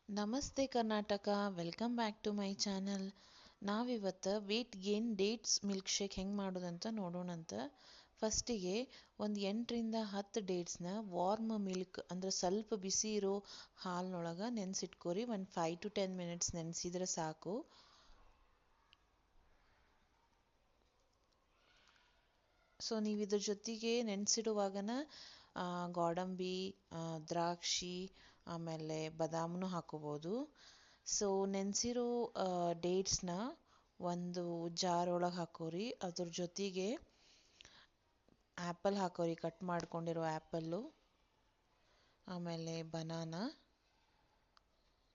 ನಮಸ್ತೆ Karnataka, welcome back to my channel. ನಾವಿವತ್ತು weight gain dates milkshake ಹೆಂಗೆ ಮಾಡೋದಂತ ನೋಡೋಣಂತ. ಫಸ್ಟಿಗೆ ಒಂದು 8ರಿಂದ 10 ಡೇಟ್ಸ್ನ ವಾರ್ಮ್ ಮಿಲ್ಕ್ ಅಂದ್ರೆ ಸ್ವಲ್ಪ ಬಿಸಿ ಇರೋ ಹಾಲಿನೊಳಗೆ ನೆನೆಸಿಟ್ಕೋರಿ. ಒಂದು 5 to 10 minutes ನೆನೆಸಿದ್ರೆ ಸಾಕು. ಸೊ ನೀವು ಇದ್ರ ಜೊತೆಗೆ ನೆನೆಸಿಡುವಾಗನ ಗೋಡಂಬಿ, ದ್ರಾಕ್ಷಿ, ಆಮೇಲೆ ಬಾದಾಮನ್ನು ಹಾಕೋಬೋದು. ಸೊ ನೆನೆಸಿರೋ ಡೇಟ್ಸ್ನ ಒಂದು ಜಾರ್ ಒಳಗೆ ಹಾಕೋರಿ. ಅದ್ರ ಜೊತೆಗೆ ಆ್ಯಪಲ್ ಹಾಕೋರಿ, ಕಟ್ ಮಾಡ್ಕೊಂಡಿರೋ ಆ್ಯಪಲ್ಲು, ಆಮೇಲೆ ಬನಾನಾ,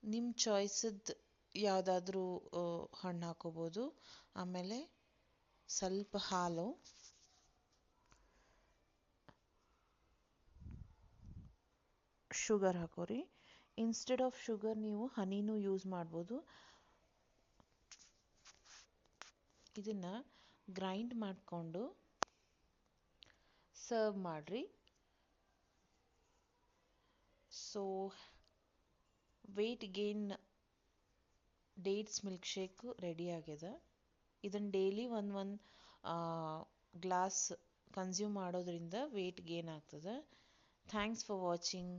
ನಿಮ್ಮ ಚಾಯ್ಸದ್ದು ಯಾವುದಾದ್ರೂ ಹಣ್ಣು ಹಾಕೋಬೋದು. ಆಮೇಲೆ ಸ್ವಲ್ಪ ಹಾಲು, ಶುಗರ್ ಹಾಕೋರಿ. ಇನ್ಸ್ಟೆಡ್ ಆಫ್ ಶುಗರ್ ನೀವು ಹನಿನೂ ಯೂಸ್ ಮಾಡ್ಬೋದು. ಇದನ್ನು ಗ್ರೈಂಡ್ ಮಾಡಿಕೊಂಡು ಸರ್ವ್ ಮಾಡಿರಿ. So weight gain dates milkshake ready ಆಗಿದೆ. ಇದನ್ನು ಡೈಲಿ ಒಂದು ಗ್ಲಾಸ್ ಕನ್ಸ್ಯೂಮ್ ಮಾಡೋದ್ರಿಂದ ವೇಟ್ ಗೇನ್ ಆಗ್ತದೆ. Thanks for watching.